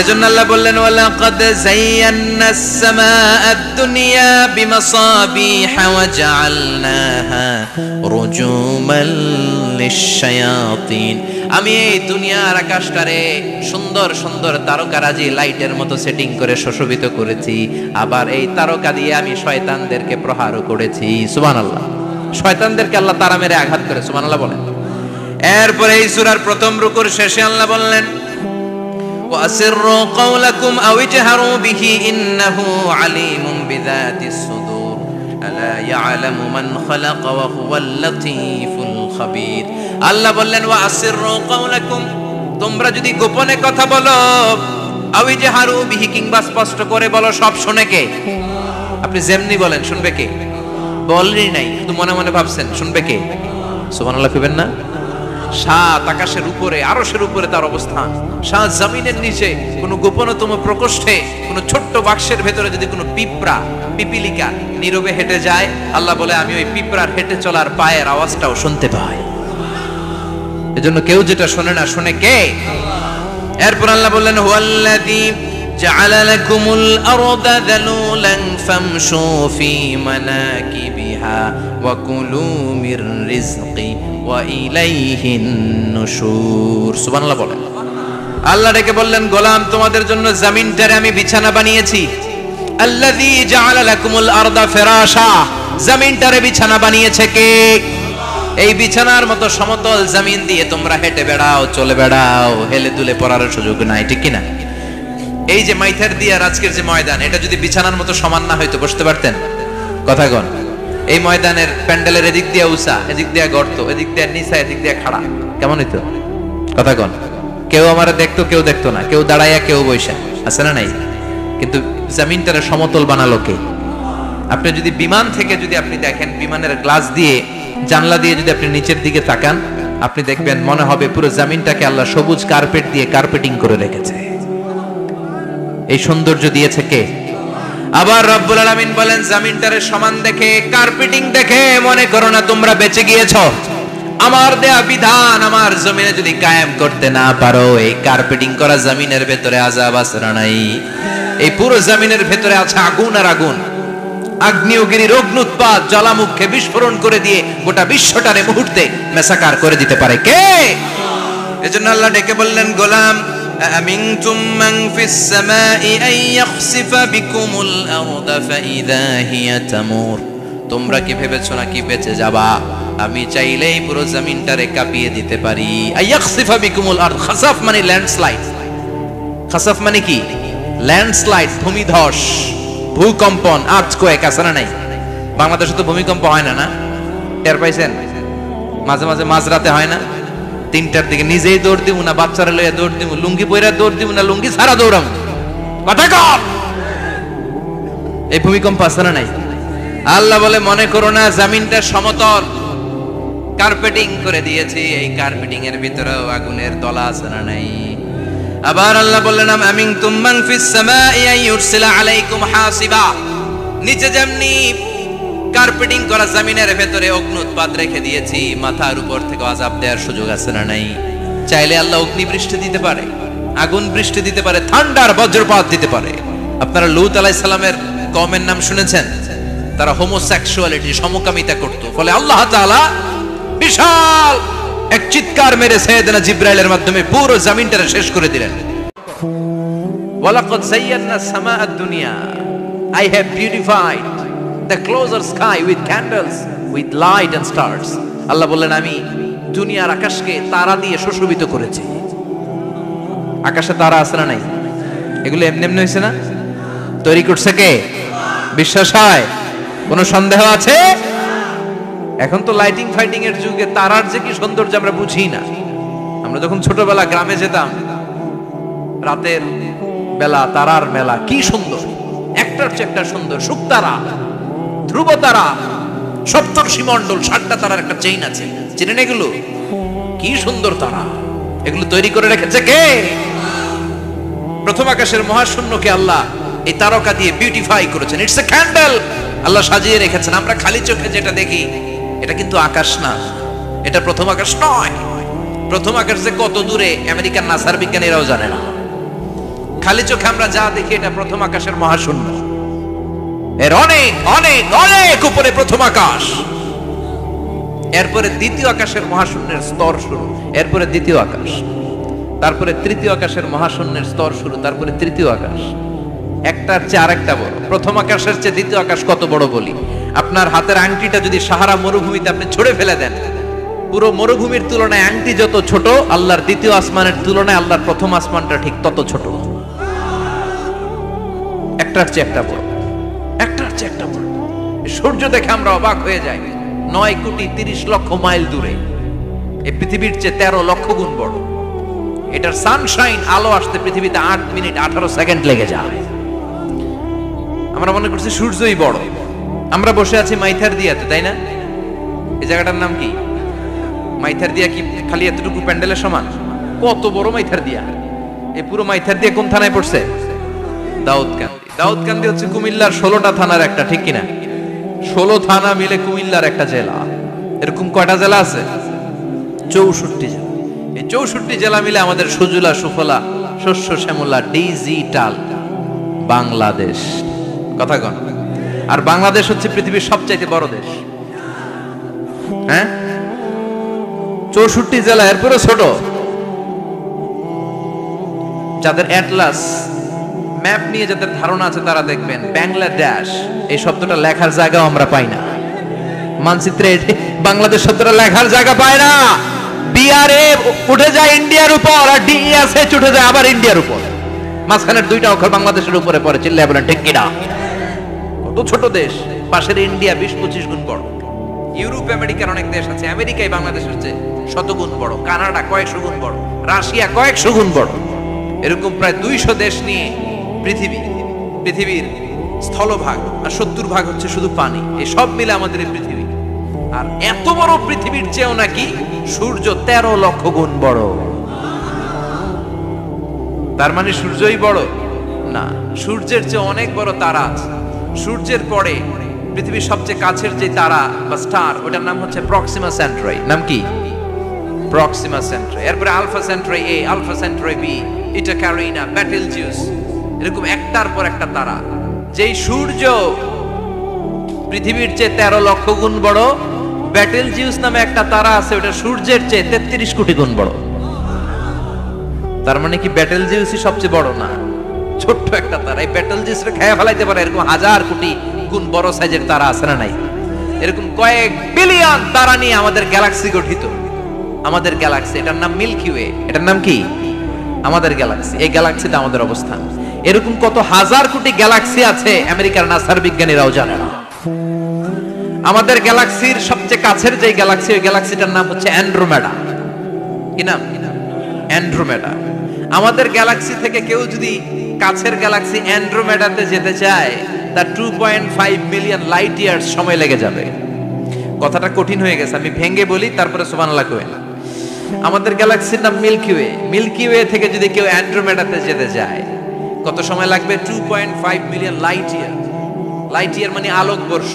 এজন্য আল্লাহ বললেন ওয়ালাকাদ যায়্যানাস সামাআদ দুনিয়া বিমাসাবিহা ওয়া জাআলনাহা রুজুমান লিশ-শায়াতিন। আমি এই দুনিয়ার আকাশটারে সুন্দর সুন্দর তারকারাজি লাইটের মতো সেটিং করে সুশোভিত করেছি, আবার এই তারকা দিয়ে আমি শয়তানদেরকে প্রহারও করেছি। সুবহানাল্লাহ। শয়তানদেরকে আল্লাহ তারা মেরে আঘাত করে। সুবহানাল্লাহ বলেন। এরপরে এই সূরার প্রথম রুকুর শেষে আল্লাহ বললেন وَأَسِرُّوا قَوْلَكُمْ أَوْ اجْهَرُوا بِهِ إِنَّهُ عَلِيمٌ بِذَاتِ الصُّدُورِ أَلَا يَعْلَمُ مَنْ خَلَقَ وَهُوَ اللَّطِيفُ الْخَبِيرُ। আল্লাহ বললেন وَأَسِرُّوا قَوْلَكُمْ, তোমরা যদি গোপনে কথা বলো, أَوْ اجْهَرُوا بِهِ, কিংবা স্পষ্ট করে বলো, সব শুনে কে? আপনি যেমনি বলেন শুনবে কে? বলেনই নাই, শুধু মনে মনে ভাবছেন, শুনবে কে? সুবহানাল্লাহ কইবেন না? সাত আকাশের উপরে, আরশের উপরে তার অবস্থান, সাত জমিনের নিচে কোন গোপনতম প্রকোষ্ঠে, কোন ছোট্ট বাক্সের ভেতরে যদি কোনো পিঁপড়া, পিপিলিকা নীরবে হেঁটে যায়, আল্লাহ বলে আমি ওই পিঁপড়ার হেঁটে চলার পায়ের আওয়াজটাও শুনতে পাই। এজন্য কেউ যেটা শোনে না, শুনে কে? এরপর আল্লাহ বললেন হুয়াল্লাযী জাআলা লাকুমুল আরদা যালুলান ফামশু ফি মানাকিবিহা ওয়া কুলু মির রিজকি ওয়া ইলাইহিন নুশুর। সুবহানাল্লাহ বলেন। আল্লাহ ডেকে বললেন গোলাম, তোমাদের জন্য জমিনটারে আমি বিছানা বানিয়েছি। আল্লাযী জাআলা লাকুমুল আরদা ফিরাশা, জমিনটারে বিছানা বানিয়েছে কে? এই বিছানার মতো সমতল জমিন দিয়ে তোমরা হেঁটে বেড়াও, চলে বেড়াও, হেলে দুলে পড়ার সুযোগ নাই, ঠিক কি না? এই যে মাইথার দিয়ার আজকের যে ময়দান, এটা যদি বিছানার মতো সমান না হয়তো বসতে পারতেন? কথা কন। এই ময়দানের প্যান্ডেলের এদিক দিয়ে উঁচা, এদিক দিয়ে গর্ত, এদিক দিয়ে নিচা, এদিক দিয়ে খাড়া, কেমন হইতো? কথা কন। কেউ আমারে দেখতো, কেউ দেখতো না, কেউ দাঁড়াইয়া, কেউ বইসা, আছে না নাই? কিন্তু জমিনটারে সমতল বানালো কে? আপনি যদি বিমান থেকে যদি আপনি দেখেন, বিমানের গ্লাস দিয়ে, জানলা দিয়ে যদি আপনি নিচের দিকে তাকান, আপনি দেখবেন মনে হবে পুরো জমিনটাকে আল্লাহ সবুজ কার্পেট দিয়ে কার্পেটিং করে রেখেছে। এই সৌন্দর্য দিয়েছে কে? আবার রব্বুল আলামিন বলেন জমিনটারে সমান দেখে, কার্পেটিং দেখে মনে করো না তোমরা বেঁচে গিয়েছো। আমার দেয়া বিধান আমার জমিনে যদি কায়েম করতে না পারো, এই কার্পেটিং করা জমিনের ভেতরে আযাব আছে না নাই? এই পুরো জমিনের ভেতরে আছে আগুন আর আগুন। আগ্নেয়গিরির অগ্নুৎপাত জ্বালামুখে বিস্ফোরণ করে দিয়ে গোটা বিশ্বটারে মুহূর্তে মেসাকার করে দিতে পারে কে? এজন্য আল্লাহ ডেকে বললেন গোলাম, أأمنتم من في السماء أن يخسف بكم الأرض فإذا هي تمور। তোমরা কি ভেবেছো নাকি বেঁচে যাবা? আমি চাইলেই পুরো জমিনটারে কাঁপিয়ে দিতে পারি। আয়াখসিফা বিকুমুল আরদ, খাসাফ মানে ল্যান্ডস্লাইড। খাসাফ মানে কি? ল্যান্ডস্লাইড, ভূমিধস, ভূকম্পন, আর্থকোয়েক, আছে না নাই? বাংলাদেশে তো ভূমিকম্প হয় না, না? টের পাইছেন? মাঝে মাঝে মাঝরাতে হয় না? 3টার দিকে নিজেই দৌড় দিব না বাচ্চারা লইয়া দৌড় দিব, লুঙ্গি পইরা দৌড় দিব না লুঙ্গি ছাড়া দৌড়াম, কথা কর। এই ভূমিকম্প আছে না নাই? আল্লাহ বলে মনে করো না জমিনটা সমতল, কার্পেটিং করে দিয়েছি, এই কার্পেটিং এর ভিতরেও আগুনের দলা আছে না নাই? আবার আল্লাহ বললেন আমিনতুম মান ফিস সামাই আইয়ুরসিলা আলাইকুম হাসিবা। নিচে যেমনি কার্পেটিং করা জমিনের ভেতরে অগ্নুৎপাত রেখে দিয়েছি, মাথার উপর থেকে আযাব দেওয়ার সুযোগ আছে না নাই? চাইলে আল্লাহ অগ্নি বৃষ্টি দিতে পারে, আগুন বৃষ্টি দিতে পারে, ঠান্ডার বজ্রপাত দিতে পারে। আপনারা লূত আলাইহিস সালামের কওমের নাম শুনেছেন? তারা হোমোসেক্সুয়ালিটি, সমকামিতা করত, ফলে আল্লাহ তাআলা বিশাল এক চিৎকার মেরে সাইয়েদনা জিবরাইলের মাধ্যমে পুরো জমিনটারে শেষ করে দিলেন। ওয়ালাকাদ যায়্যানাস সামাআদ দুনিয়া, I have beautified the closer sky with candles, with light and stars. আল্লাহ বললেন আমি দুনিয়ার আকাশকে তারা দিয়ে সুশোভিত করেছি। আকাশে তারা আছে না নাই? এগুলো এমনি এমনি হয়েছে না? তৈরি করছে কে? বিশ্বাস হয়? কোনো সন্দেহ আছে? এখন তো লাইটিং ফাইটিং এর যুগে তারার যে কি সৌন্দর্য আমরা বুঝি না। আমরা যখন ছোটবেলা গ্রামে যেতাম, রাতের বেলা তারার মেলা, কি সুন্দর, একটার চেয়ে একটা সুন্দর। শুকতারা, ধ্রুব তারা, সপ্তর্ষি মণ্ডল, 7টা তারার একটা চেইন আছে, চিনেন এগুলো? কি সুন্দর তারা! এগুলো তৈরি করে রেখেছে কে? প্রথম আকাশের মহাশূন্যকে আল্লাহ এই তারকা দিয়ে বিউটিফাই করেছেন। ইটস এ ক্যান্ডেল, আল্লাহ সাজিয়ে রেখেছেন। আমরা খালি চোখে যেটা দেখি এটা কিন্তু আকাশ না, এটা প্রথম আকাশ নয়। প্রথম আকাশ যে কত দূরে আমেরিকার নাসার বিজ্ঞানীরাও জানে না। খালি চোখে আমরা যা দেখি এটা প্রথম আকাশের মহাশূন্য, এর অনেক অনেক অনেক উপরে প্রথম আকাশ, এরপরে দ্বিতীয় আকাশের মহাশূন্যের স্তর শুরু, এরপরে দ্বিতীয় আকাশ, তারপরে তৃতীয় আকাশের মহাশূন্যের স্তর শুরু, তারপরে তৃতীয় আকাশ। একটার চেয়ে আরেকটা বড়। প্রথম আকাশের চেয়ে দ্বিতীয় আকাশ কত বড় বলি, আপনার হাতের আংটিটা যদি সাহারা মরুভূমিতে আপনি ছুঁড়ে ফেলে দেন, পুরো মরুভূমির তুলনায় আংটি যত ছোট, আল্লাহর দ্বিতীয় আসমানের তুলনায় আল্লাহর প্রথম আসমানটা ঠিক তত ছোট। একটার চেয়ে একটা বড়, একটার চেয়ে একটা বড়। সূর্য দেখে আমরা অবাক হয়ে যাই, 9,30,00,000 মাইল দূরে। এই পৃথিবীর চেয়ে 13 লক্ষ গুণ বড়। এটার সানশাইন, আলো আসতে পৃথিবীতে 8 মিনিট 18 সেকেন্ড লেগে যায়। আমরা মনে করছি সূর্যই বড়। আমরা বসে আছি মাইথার দিয়াতে, তাই না? এই জায়গাটার নাম কি? মাইথার দিয়া কি খালি এতটুকু প্যান্ডেলের সমান? কত বড় মাইথার দিয়া! এই পুরো মাইথার দিয়া কোন থানায় পড়ছে? দাউদকান্দি। দাউদকান্দি হচ্ছে কুমিল্লার 16টা থানার একটা, ঠিক কিনা? 16 থানা মিলে কুমিল্লার একটা জেলা। এরকম কয়টা জেলা আছে? 64 জেলা। এই 64 জেলা মিলে আমাদের সুজলা সুফলা শস্য শ্যামলা ডিজিটাল বাংলাদেশ। কথা কন। আর বাংলাদেশ হচ্ছে পৃথিবীর সবচাইতে বড় দেশ। হ্যাঁ, 64 জেলা, এরপরে ছোট। যাদের অ্যাটলাস ম্যাপ নিয়ে যাদের ধারণা আছে তারা দেখবেন বাংলাদেশ এই শব্দটা লেখার জায়গাও আমরা পাই না। মানচিত্রে বাংলাদেশ শব্দটা লেখার জায়গা পায় না। বিআরএ উঠে যায় ইন্ডিয়ার উপর, আর ডিএসএইচ উঠে যায় আবার ইন্ডিয়ার উপর। মাঝখানের দুইটা অক্ষর বাংলাদেশের উপরে পড়ে। চিল্লায় বলেন ঠিক কিনা? কত ছোট দেশ। পাশের ইন্ডিয়া 20-25 গুণ বড়। ইউরোপ আমেরিকার অনেক দেশ আছে, আমেরিকায় বাংলাদেশের চেয়ে শতগুণ বড়, কানাডা কয়েকশো গুণ বড়, রাশিয়া কয়েকশো গুণ বড়। এরকম প্রায় 200 দেশ নিয়ে পৃথিবীর স্থলভাগ, আর 70% হচ্ছে শুধু পানি। এই সব মিলে আমাদের এই পৃথিবী। আর এত বড় পৃথিবীর চেয়েও নাকি সূর্য 13 লক্ষ গুণ বড়। তার মানে সূর্যই বড় না, সূর্যের চেয়ে অনেক বড় তারা আছে। সূর্যের পরে পৃথিবীর সবচেয়ে কাছের যে তারা বা স্টার, ওটার নাম হচ্ছে প্রক্সিমা সেন্ট্রাই। নাম কি? প্রক্সিমা সেন্ট্রাই। এরপরে আলফা সেন্ট্রাই এ, আলফা সেন্ট্রাই বি, ইটা ক্যারিনা, বেটেলজিউস, এরকম একটার পর একটা তারা। যেই সূর্য পৃথিবীর চেয়ে 13 লক্ষ গুণ বড়, বেটেলজিউস নামে একটা তারা আছে, ওটা সূর্যের চেয়ে 33 কোটি গুণ বড়। তার মানে কি বেটেলজিউসই সবচেয়ে বড় না? ছোট্ট একটা তারা। এই বেটেলজিউসকে খেয়ে ফেলাইতে পারে এরকম 1000 কোটি গুণ বড় সাইজের তারা আছে না নাই? এরকম কয়েক বিলিয়ন তারা নিয়ে আমাদের গ্যালাক্সি গঠিত। আমাদের গ্যালাক্সি, এটার নাম মিল্কি ওয়ে। এটার নাম কি? আমাদের গ্যালাক্সি। এই গ্যালাক্সিতে আমাদের অবস্থান। এরকম কত হাজার কোটি গ্যালাক্সি আছে আমেরিকার নাসার বিজ্ঞানীরাও জানে না। আমাদের গ্যালাক্সির সবচেয়ে কাছের যে গ্যালাক্সি, ওই গ্যালাক্সিটার নাম হচ্ছে অ্যান্ড্রোমেডা। কি নাম? অ্যান্ড্রোমেডা। আমাদের গ্যালাক্সি থেকে কেউ যদি কাছের গ্যালাক্সি অ্যান্ড্রোমেডাতে যেতে চায়, তার 2.5 মিলিয়ন লাইট ইয়ার্স সময় লেগে যাবে। কথাটা কঠিন হয়ে গেছে, আমি ভেঙে বলি, তারপরে সুবহানাল্লাহ কইন। আমাদের গ্যালাক্সির নাম মিল্কি ওয়ে। মিল্কি ওয়ে থেকে যদি কেউ অ্যান্ড্রোমেডাতে যেতে যায়, কত সময় লাগবে? 2.5 million light year. Light year মানে আলোকবর্ষ।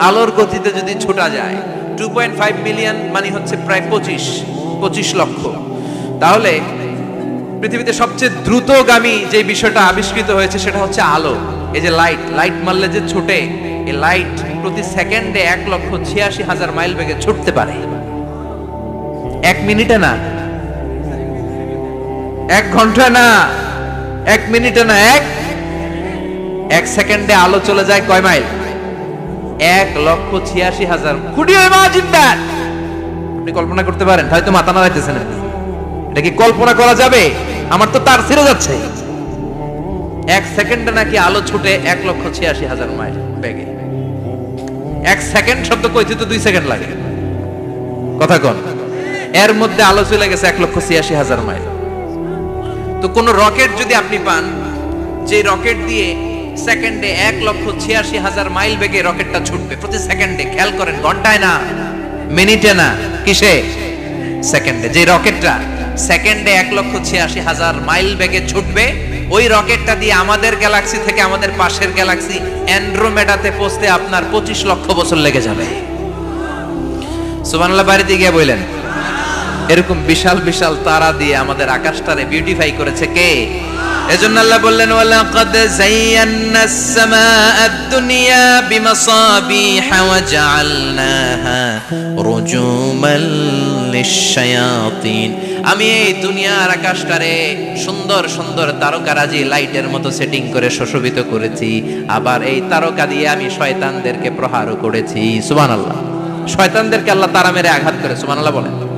আলোর গতিতে যদি ছোটা যায়, 2.5 মিলিয়ন মানে হচ্ছে প্রায় 25 লক্ষ। তাহলে পৃথিবীতে সবচেয়ে দ্রুতগামী যে বিষয়টা আবিষ্কৃত হয়েছে সেটা হচ্ছে আলো। এই যে লাইট মারলে যে ছোটে, এই লাইট প্রতি সেকেন্ডে 1,86,000 মাইল বেগে ছুটতে পারে। 1 মিনিটে না, 1 ঘন্টা না, 1 মিনিটে না, 1 সেকেন্ডে আলো চলে যায় কয় mile? 1,86,000। Could you imagine that? আপনি কল্পনা করতে পারেন? হয়তো মাথা নাড়াইতেছেন। এটা কি কল্পনা করা যাবে? আমার তো তার ছিঁড়ে যাচ্ছে। 1 সেকেন্ডে নাকি আলো ছুটে 1,86,000 মাইল বেগে। 1 সেকেন্ড শব্দ কইতে তো 2 সেকেন্ড লাগে। কথা কোন? এর মধ্যে আলো চলে গেছে 1,86,000 মাইল। তো কোন রকেট যদি আপনি পান, যে রকেট দিয়ে সেকেন্ডে 1,86,000 মাইল বেগে রকেটটা ছুটবে প্রতি সেকেন্ডে, খেয়াল করেন, ঘন্টায় না, মিনিটে না, কিসে? সেকেন্ডে। যে রকেটটা সেকেন্ডে 1,86,000 মাইল বেগে ছুটবে, ওই রকেটটা দিয়ে আমাদের গ্যালাক্সি থেকে আমাদের পাশের গ্যালাক্সি অ্যান্ড্রোমেডাতে পৌঁছতে আপনার 25 লক্ষ বছর লেগে যাবে। সুবহানাল্লাহ বাড়িতে গিয়ে বললেন। এরকম বিশাল বিশাল তারা দিয়ে আমাদের আকাশটারে বিউটিফাই করেছে কে? এজন্য আল্লাহ বললেন ওয়ালাকাদ যায়্যানাস সামাআদ দুনিয়া বিমাসাবিহা ওয়া জাআলনাহা রুজুমান লিশ-শায়াতিন। আমি এই দুনিয়ার আকাশটারে সুন্দর সুন্দর তারকারাজি লাইটের মতো সেটিং করে সুশোভিত করেছি, আবার এই তারকা দিয়ে আমি শয়তানদেরকে প্রহারও করেছি। সুবহানাল্লাহ। শয়তানদেরকে আল্লাহ তারা মেরে আঘাত করে, সুবহানাল্লাহ বলেন।